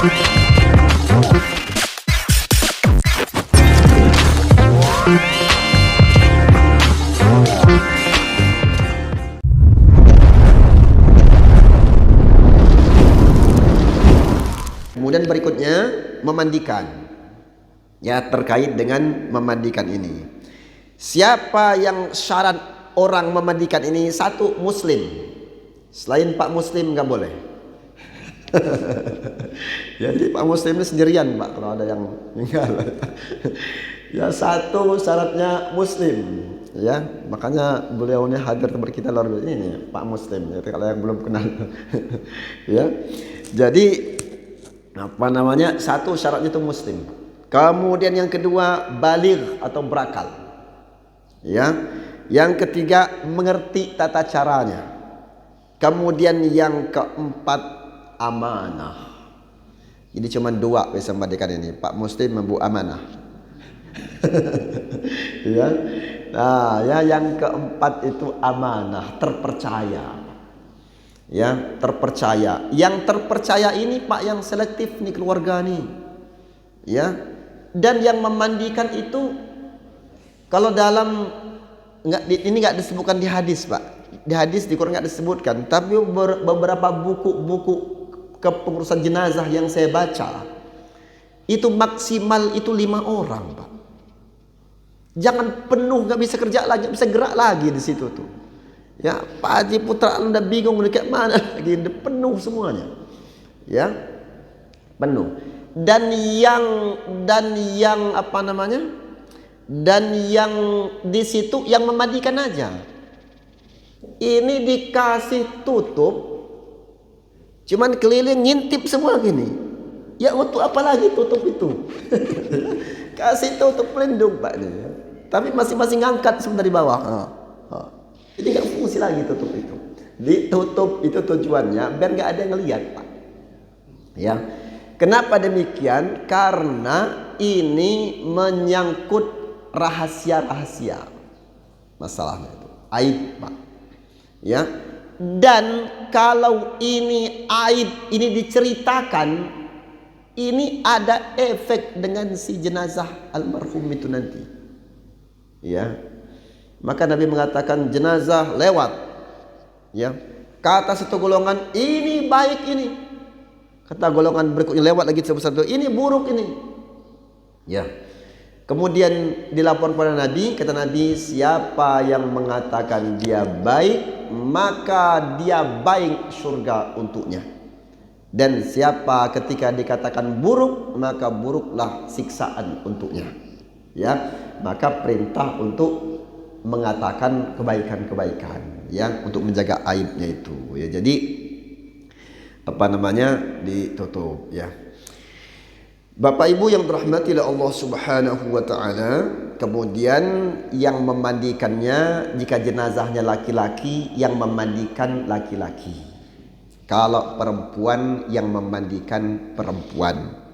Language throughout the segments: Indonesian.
Kemudian berikutnya memandikan. Ya, terkait dengan memandikan ini. Siapa yang syarat orang memandikan ini? Satu, muslim. Selain Pak Muslim nggak boleh. Jadi Pak Muslim ini sendirian Pak kalau ada yang meninggal. Ya, satu syaratnya muslim. Ya, makanya beliau ini hadir tempat kita luar biasa ini Pak Muslim. Jadi kalau yang belum kenal. Ya, jadi apa namanya? Satu syaratnya itu muslim. Kemudian yang kedua baligh atau berakal. Ya. Yang ketiga mengerti tata caranya. Kemudian yang keempat amanah. Jadi cuma dua bisa memadikan ini. Pak Muslim membu amanah. Ya. Nah, ya yang keempat itu amanah, terpercaya. Ya, terpercaya. Yang terpercaya ini Pak yang selektif nih keluarga nih. Ya. Dan yang memandikan itu kalau dalam ini nggak disebutkan di hadis Pak. Di hadis di Quran nggak disebutkan, tapi beberapa buku-buku kepengurusan jenazah yang saya baca itu maksimal itu 5 orang Pak. Jangan penuh, nggak bisa kerja lagi, nggak bisa gerak lagi di situ tuh. Ya, Pak Haji Putra udah bingung kayak mana lagi, udah penuh semuanya. Ya, penuh. Dan yang apa namanya? Dan yang di situ yang memandikan aja. Ini dikasih tutup, cuman keliling ngintip semua gini. Ya untuk apa lagi tutup itu? Kasih tutup pelindung Pak. Tapi masing-masing ngangkat semua dari bawah. Jadi nggak fungsi lagi tutup itu. Ditutup itu tujuannya biar nggak ada yang ngelihat Pak. Ya. Kenapa demikian? Karena ini menyangkut rahasia-rahasia. Masalahnya itu aib Pak. Ya. Dan kalau ini aib ini diceritakan, ini ada efek dengan si jenazah almarhum itu nanti. Ya. Maka Nabi mengatakan jenazah lewat. Ya. Kata satu golongan ini baik ini. Kata golongan berikutnya lewat lagi satu-satu, ini buruk ini. Ya. Kemudian dilaporkan kepada Nabi, kata Nabi, siapa yang mengatakan dia baik, maka dia baik surga untuknya. Dan siapa ketika dikatakan buruk, maka buruklah siksaan untuknya. Ya, maka perintah untuk mengatakan kebaikan-kebaikan, ya, untuk menjaga aibnya itu. Ya, jadi apa namanya ditutup, ya. Bapak Ibu yang dirahmati oleh Allah Subhanahu wa taala, kemudian yang memandikannya jika jenazahnya laki-laki, yang memandikan laki-laki. Kalau perempuan yang memandikan perempuan.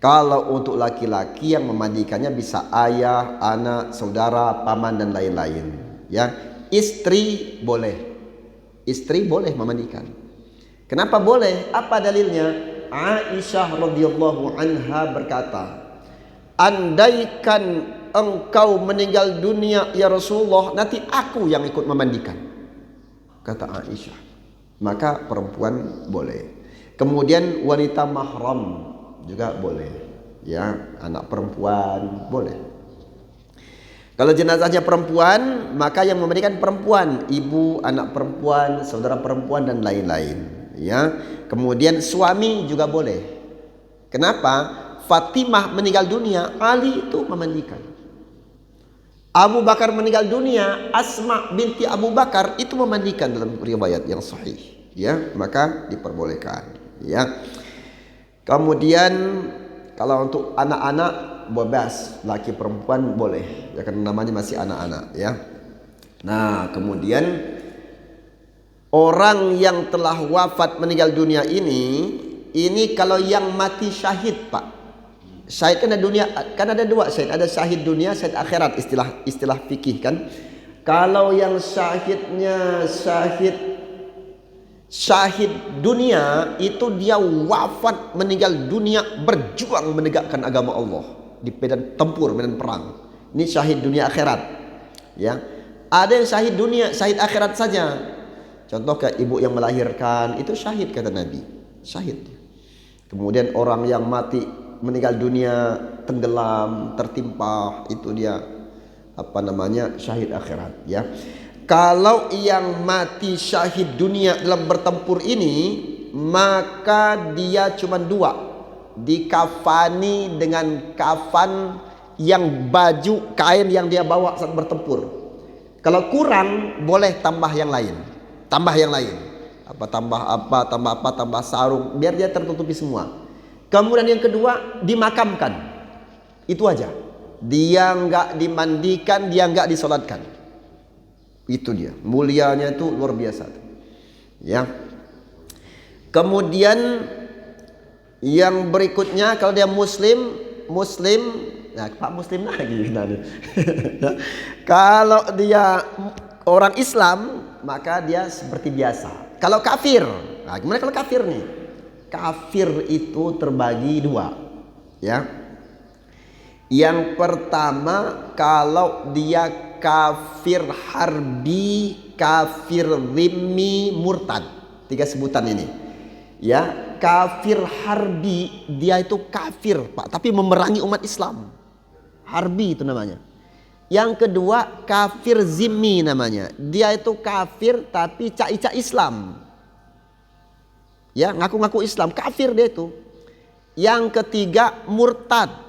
Kalau untuk laki-laki yang memandikannya bisa ayah, anak, saudara, paman dan lain-lain, ya. Istri boleh. Istri boleh memandikan. Kenapa boleh? Apa dalilnya? Aisyah radhiyallahu anha berkata, andaikan engkau meninggal dunia ya Rasulullah, nanti aku yang ikut memandikan, kata Aisyah. Maka perempuan boleh. Kemudian wanita mahram juga boleh, ya, anak perempuan boleh. Kalau jenazahnya perempuan, maka yang memandikan perempuan, ibu, anak perempuan, saudara perempuan dan lain-lain. Ya, kemudian suami juga boleh. Kenapa? Fatimah meninggal dunia, Ali itu memandikan. Abu Bakar meninggal dunia, Asma binti Abu Bakar itu memandikan dalam riwayat yang sahih. Ya, maka diperbolehkan. Ya. Kemudian kalau untuk anak-anak bebas, laki perempuan boleh. Ya, karena namanya masih anak-anak. Ya. Nah, kemudian orang yang telah wafat meninggal dunia ini kalau yang mati syahid Pak. Syahid kan ada dunia, kan ada dua syahid, ada syahid dunia, syahid akhirat, istilah fikih kan. Kalau yang syahidnya syahid Syahid dunia itu dia wafat, meninggal dunia berjuang menegakkan agama Allah di medan tempur, medan perang. Ini syahid dunia akhirat. Ya. Ada yang syahid dunia, syahid akhirat saja. Contoh kayak ibu yang melahirkan, itu syahid kata Nabi. Syahid. Kemudian orang yang mati meninggal dunia tenggelam, tertimpa, itu dia syahid akhirat, ya. Kalau yang mati syahid dunia dalam bertempur ini, maka dia cuma dua, dikafani dengan kafan yang baju kain yang dia bawa saat bertempur. Kalau kurang boleh tambah yang lain, tambah sarung, biar dia tertutupi semua. Kemudian yang kedua, dimakamkan, itu aja. Dia nggak dimandikan, dia nggak disolatkan. Itu dia, mulianya itu luar biasa, ya. Kemudian yang berikutnya, kalau dia muslim, nah Pak Muslim lagi. Kalau dia orang Islam, maka dia seperti biasa. Kalau kafir, nah gimana kalau kafir nih? Kafir itu terbagi dua, ya. Yang pertama, kalau dia kafir harbi, kafir zimmi, murtad. 3 sebutan ini. Ya, kafir harbi, dia itu kafir, Pak, tapi memerangi umat Islam. Harbi itu namanya. Yang kedua, kafir zimmi namanya. Dia itu kafir tapi cak-cak Islam. Ya, ngaku-ngaku Islam, kafir dia itu. Yang ketiga, murtad.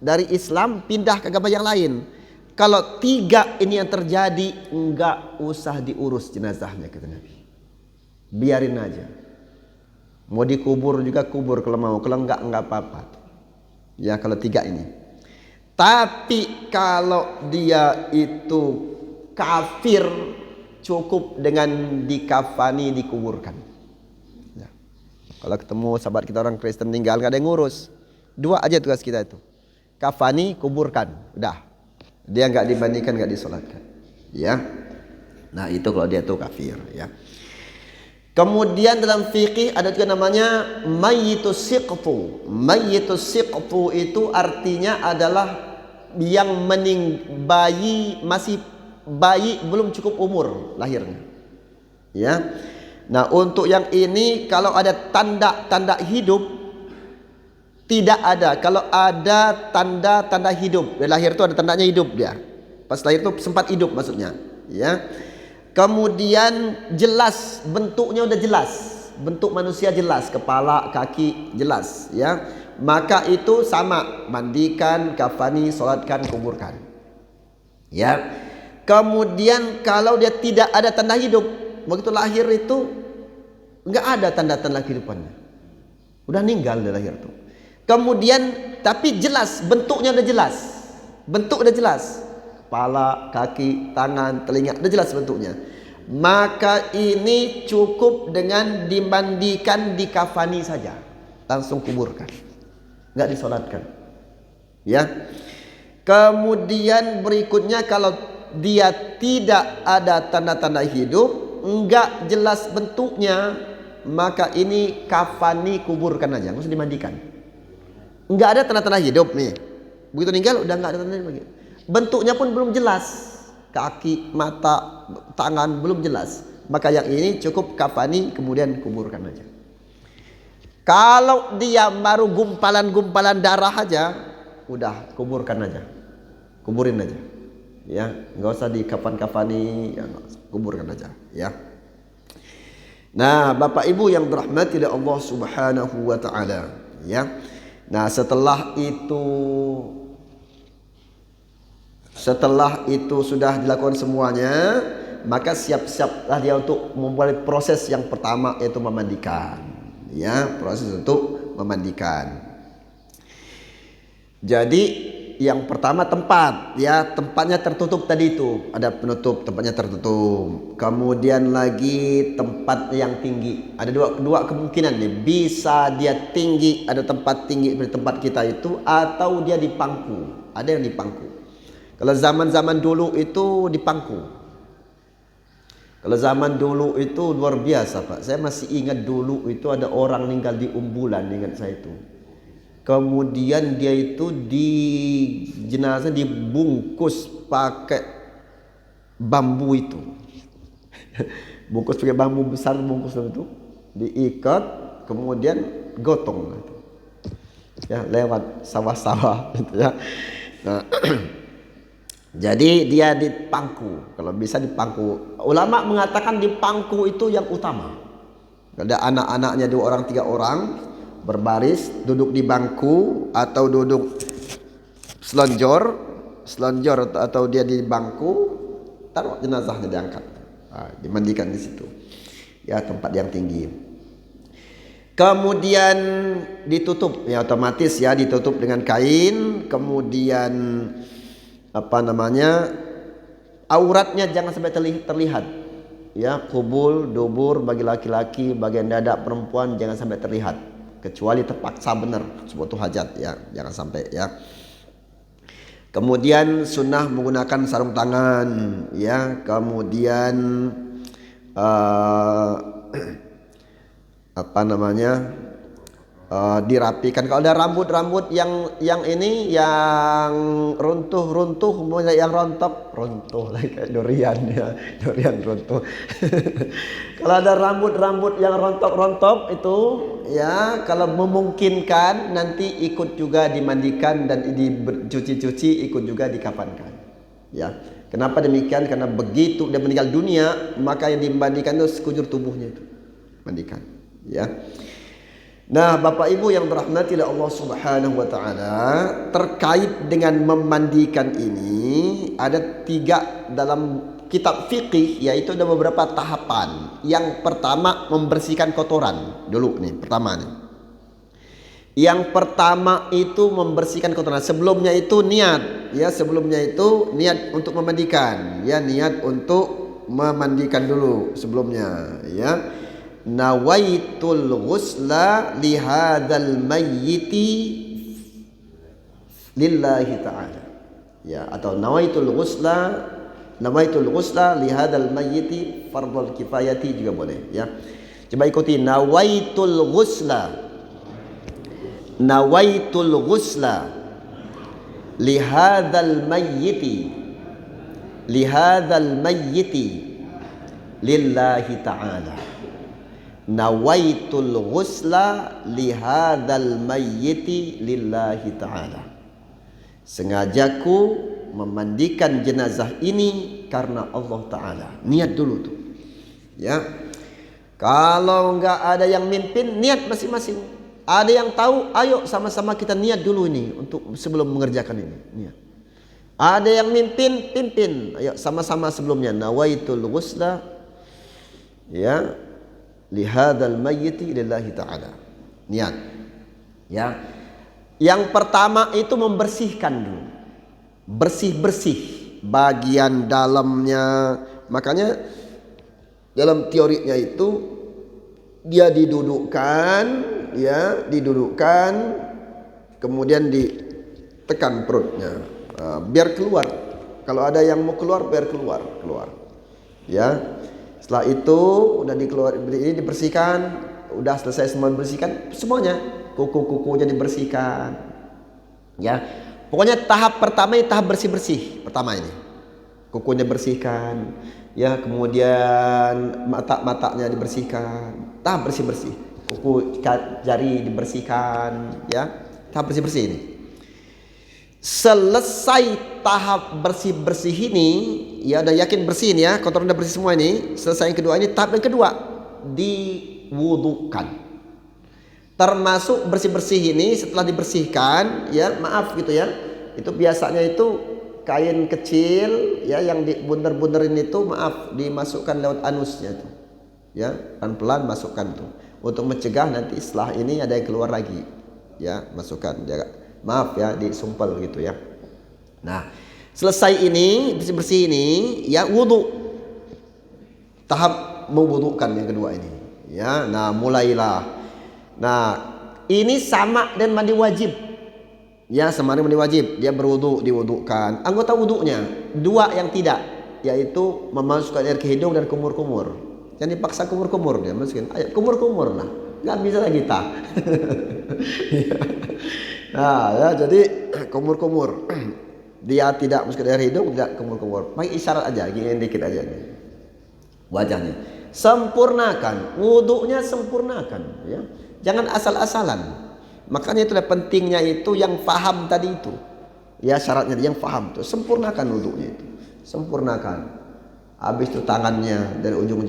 Dari Islam pindah ke agama yang lain. Kalau 3 ini yang terjadi, enggak usah diurus jenazahnya, kata Nabi. Biarin aja. Mau dikubur juga kubur kalau mau, kalau enggak apa-apa. Ya, kalau 3 ini. Tapi kalau dia itu kafir, cukup dengan dikafani, dikuburkan. Ya. Kalau ketemu sahabat kita orang Kristen tinggal, enggak ada yang ngurus. 2 aja tugas kita itu. Kafani, kuburkan, udah. Dia nggak dimandikan, nggak disolatkan, ya. Nah itu kalau dia tuh kafir, ya. Kemudian dalam fikih ada juga namanya mayyitus siqtu. Mayyitus siqtu itu artinya adalah yang masih bayi belum cukup umur lahirnya, ya. Nah untuk yang ini kalau ada tanda-tanda hidup tidak ada. Kalau ada tanda-tanda hidup, dia lahir itu ada tandanya hidup dia. Pas lahir itu sempat hidup maksudnya, ya. Kemudian jelas bentuknya udah jelas, bentuk manusia jelas, kepala, kaki jelas, ya. Maka itu sama, mandikan, kafani, salatkan, kuburkan. Ya. Kemudian kalau dia tidak ada tanda hidup, begitu lahir itu enggak ada tanda-tanda kehidupannya. Udah meninggal dia lahir itu. Kemudian tapi jelas, bentuknya udah jelas. Bentuk udah jelas. Kepala, kaki, tangan, telinga udah jelas bentuknya. Maka ini cukup dengan dimandikan, dikafani saja. Langsung kuburkan. Enggak disolatkan. Ya. Kemudian berikutnya kalau dia tidak ada tanda-tanda hidup, enggak jelas bentuknya, maka ini kafani, kuburkan aja, enggak usah dimandikan. Enggak ada tanda-tanda hidup nih. Begitu meninggal udah enggak ada tanda lagi. Bentuknya pun belum jelas. Kaki, mata, tangan belum jelas. Maka yang ini cukup kafani kemudian kuburkan aja. Kalau dia baru gumpalan-gumpalan darah aja, udah kuburkan aja. Kuburin aja. Ya, enggak usah dikafan-kafani, ya, kuburkan aja, ya. Nah, Bapak Ibu yang dirahmati oleh Allah Subhanahu wa taala, ya. Nah setelah itu sudah dilakukan semuanya, maka siap-siaplah dia untuk memulai proses yang pertama, yaitu memandikan, ya, proses untuk memandikan. Jadi yang pertama tempat, ya, tempatnya tertutup tadi itu, ada penutup, tempatnya tertutup. Kemudian lagi tempat yang tinggi, ada dua kemungkinan nih, bisa dia tinggi, ada tempat tinggi seperti tempat kita itu, atau dia di pangku, ada yang di pangku. Kalau zaman-zaman dulu itu di pangku. Kalau zaman dulu itu luar biasa Pak. Saya masih ingat dulu itu ada orang meninggal di Umbulan, ingat saya itu. Kemudian dia itu di jenazah dibungkus pakai bambu itu. Bungkus pakai bambu besar, bungkus itu diikat, kemudian gotong gitu. Ya, lewat sawah-sawah gitu ya. Nah, jadi dia dipangku, kalau bisa dipangku. Ulama mengatakan dipangku itu yang utama. Ada anak-anaknya 2 orang 3 orang berbaris, duduk di bangku atau duduk selonjor atau dia di bangku, taruh jenazahnya diangkat, dimandikan di situ. Ya, tempat yang tinggi. Kemudian ditutup, ya otomatis ya ditutup dengan kain, kemudian auratnya jangan sampai terlihat ya, kubul dubur bagi laki-laki, bagian dada perempuan jangan sampai terlihat kecuali terpaksa benar suatu hajat ya, jangan sampai ya. Kemudian sunnah menggunakan sarung tangan ya, kemudian dirapikan. Kalau ada rambut-rambut yang ini yang runtuh, yang rontok lagi kayak durian ya, durian runtuh. Kalau ada rambut yang rontok itu ya, kalau memungkinkan nanti ikut juga dimandikan dan dicuci-cuci, ikut juga dikafankan. Ya, kenapa demikian? Karena begitu dia meninggal dunia, maka yang dimandikan itu sekujur tubuhnya itu mandikan. Ya. Nah, Bapak Ibu yang dirahmati oleh Allah Subhanahu wa taala, terkait dengan memandikan ini ada 3 dalam kitab fikih, yaitu ada beberapa tahapan. Yang pertama membersihkan kotoran dulu nih, pertama nih. Yang pertama itu membersihkan kotoran. Sebelumnya itu niat, ya sebelumnya itu niat untuk memandikan, ya niat untuk memandikan dulu sebelumnya, ya. Nawaitul ghusla lihadzal mayyiti lillahi ta'ala, ya, atau nawaitul ghusla lihadzal mayyiti fardhul kifayati juga boleh ya. Coba ikuti, nawaitul ghusla lihadzal mayyiti lillahi ta'ala. Nawaitul ghusla lihadzal mayyiti lillahi ta'ala. Sengajaku memandikan jenazah ini karena Allah Ta'ala. Niat dulu tuh ya. Kalau enggak ada yang mimpin, niat masing-masing. Ada yang tahu, ayo sama-sama kita niat dulu ini untuk sebelum mengerjakan ini, niat. Ada yang pimpin, ayo sama-sama sebelumnya. Nawaitul ghusla ya lihadzal mayyiti lillahi ta'ala. Niat. Ya. Yang pertama itu membersihkan dulu. Bersih-bersih bagian dalamnya. Makanya dalam teorinya itu dia didudukkan, ya, kemudian ditekan perutnya. Biar keluar. Kalau ada yang mau keluar, biar keluar. Ya. Setelah itu udah ini dibersihkan, udah selesai semua dibersihkan semuanya, kuku-kukunya dibersihkan. Ya. Pokoknya tahap pertama ini tahap bersih-bersih. Pertama ini. Kukunya bersihkan, ya, kemudian mata-matanya dibersihkan. Tahap bersih-bersih. Kuku jari dibersihkan, ya. Tahap bersih-bersih ini. Selesai tahap bersih-bersih ini, ya udah yakin bersih ini ya, kotoran udah bersih semua ini. Selesai yang kedua ini, tahap yang kedua diwudukan. Termasuk bersih-bersih ini setelah dibersihkan, ya maaf gitu ya, itu biasanya itu kain kecil ya yang dibunder-bunderin itu, maaf, dimasukkan lewat anusnya tuh, ya pelan-pelan masukkan tuh untuk mencegah nanti setelah ini ada yang keluar lagi, ya masukkan, ya. Maaf ya, disumpel gitu ya. Nah, selesai ini bersih-bersih ini, ya wudu. Tahap mewudukan yang kedua ini, ya. Nah, mulailah. Nah, ini sama dan mandi wajib. Ya, sama dengan mandi wajib. Dia berwudu, diwudukan. Anggota wudunya 2 yang tidak. yaitu memasukkan air ke hidung dan kumur-kumur. Jangan dipaksa kumur-kumur, dia masukin ayo kumur-kumur lah, nggak bisa lagi kita. Nah ya, jadi kumur-kumur. Dia tidak masukkan air hidung, tidak kumur-kumur. Pakai isyarat aja, gini dikit aja nih. Wajahnya sempurnakan, wudunya sempurnakan, ya. Jangan asal-asalan. Makanya itulah pentingnya itu yang faham tadi itu. Ya syaratnya yang faham tuh, sempurnakan wudunya itu. Sempurnakan. Habis itu tangannya dari ujung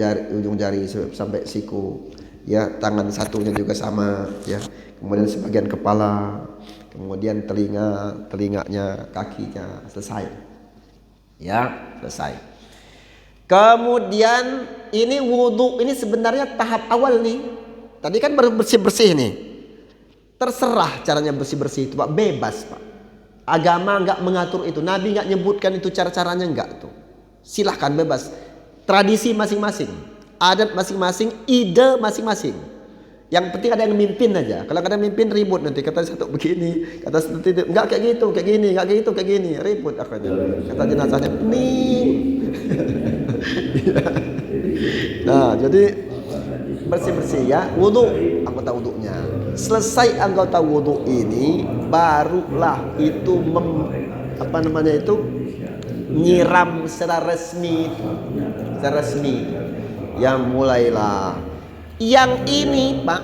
jari sampai siku, ya, tangan satunya juga sama, ya. Kemudian sebagian kepala, kemudian telinganya, kakinya, selesai. Ya, selesai. Kemudian ini wudu ini sebenarnya tahap awal nih. Tadi kan baru bersih-bersih nih. Terserah caranya bersih-bersih itu, Pak, bebas, Pak. Agama enggak mengatur itu, Nabi enggak nyebutkan itu cara-caranya, enggak tuh. Silahkan bebas. Tradisi masing-masing, adat masing-masing, ide masing-masing. Yang penting ada yang mimpin aja. Kalau kadang mimpin ribut nanti, kata satu begini, kata satu itu enggak kayak gitu, kayak gini, enggak kayak gitu, kayak gini, ribut akhirnya. Kata jenazahnya, "Nih." Nah, jadi bersih-bersih ya, wudu, anggota wudunya. Selesai anggota wudu ini, barulah itu nyiram secara resmi. Secara resmi. Yang mulailah. Yang ini, Pak,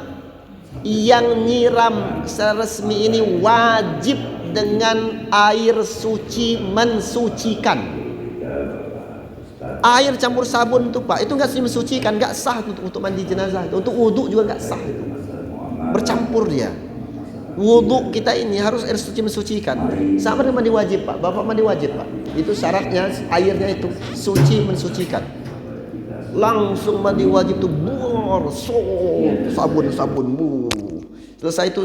yang nyiram secara resmi ini wajib dengan air suci mensucikan. Air campur sabun tuh, Pak, itu enggak mensucikan, enggak sah untuk mandi jenazah itu. Untuk wudu juga enggak sah itu. Bercampur dia. Wudu kita ini harus air suci mensucikan. Sama dengan mandi wajib, Pak. Bapak mandi wajib, Pak. Itu syaratnya airnya itu suci mensucikan. Langsung mandi wajib itu sabun bu. Selesai itu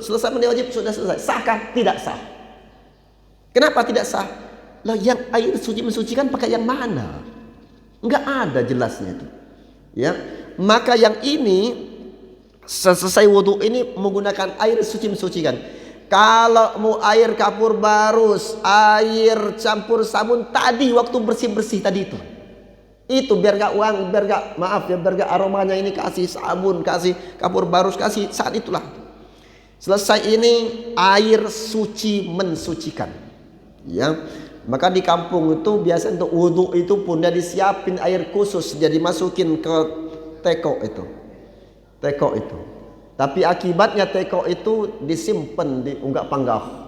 selesai mandi wajib sudah selesai. Sahkah? Tidak sah. Kenapa tidak sah? Lah yang air suci mensucikan pakai yang mana? Enggak ada jelasnya itu. Ya. Maka yang ini selesai wudu ini menggunakan air suci mensucikan. Kalau mau air kapur barus, air campur sabun tadi waktu bersih-bersih tadi itu biar gak biar gak aromanya ini, kasih sabun, kasih kapur barus, kasih saat itulah. Selesai ini air suci mensucikan. Ya. Maka di kampung itu biasa untuk wudu itu pun dia disiapin air khusus, dia dimasukin ke teko itu. Tapi akibatnya teko itu disimpan di unggak panggah.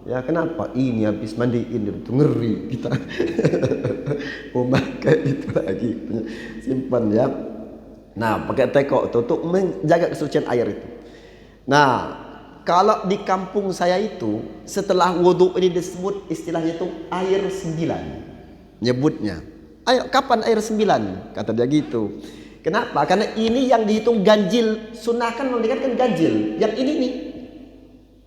Ya kenapa? Ini habis mandiin itu ngeri kita. Memakai itu lagi simpan ya. Nah pakai teko itu untuk menjaga kesucian air itu. Nah kalau di kampung saya itu setelah wudu ini disebut istilahnya itu air 9 nyebutnya. Ayo kapan air 9? Kata dia gitu. Kenapa? Karena ini yang dihitung ganjil. Sunnah kan menunjukkan ganjil. Yang ini nih.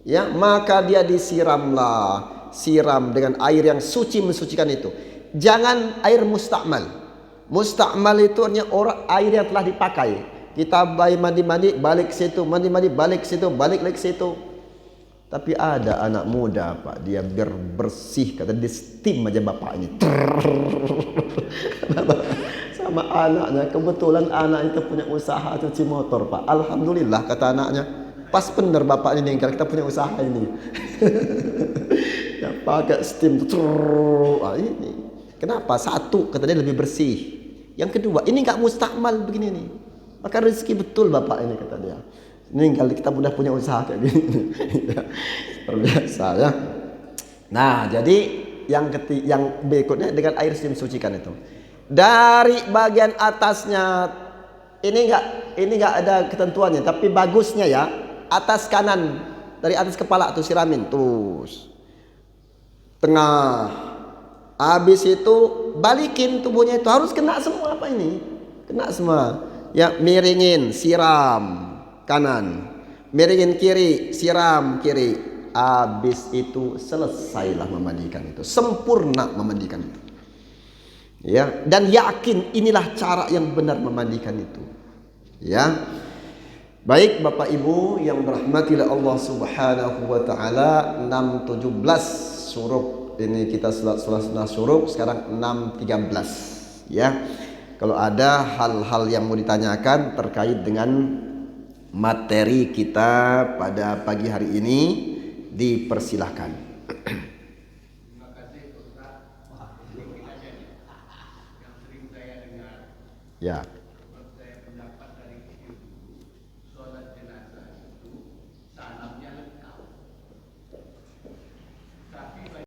Ya, maka dia disiramlah. Siram dengan air yang suci mensucikan itu. Jangan air mustakmal. Mustakmal itu artinya air yang telah dipakai. Kita mandi-mandi balik situ, mandi-mandi balik situ, balik lagi situ. Tapi ada anak muda, Pak, dia biar bersih, kata di steam aja bapaknya. Sama anaknya, kebetulan anak itu punya usaha cuci motor, Pak. Alhamdulillah kata anaknya, pas bener bapaknya meninggal, kita punya usaha ini. Ya pakai steam ini. Kenapa? Satu, kata dia lebih bersih. Yang kedua, ini enggak mustakmal begini nih. Maka rezeki betul bapak ini, kata dia. Meninggal kita udah punya usaha kayak gini. Ya, terbiasa ya. Nah, jadi yang berikutnya dengan air steam sucikan itu. Dari bagian atasnya ini enggak ada ketentuannya, tapi bagusnya ya atas kanan, dari atas kepala tuh siramin terus tengah, habis itu balikin tubuhnya itu harus kena semua, apa ini kena semua ya. Miringin siram kanan, miringin kiri siram kiri, habis itu selesailah memandikan itu, sempurna memandikan itu. Ya, dan yakin inilah cara yang benar memandikan itu. Ya. Baik Bapak Ibu yang dirahmati oleh Allah Subhanahu wa taala, 617 surat ini kita sholat sunnah syuruk sekarang 6.13 ya. Kalau ada hal-hal yang mau ditanyakan terkait dengan materi kita pada pagi hari ini, dipersilahkan. Terima kasih Ustaz. Yang sering saya dengar. Ya.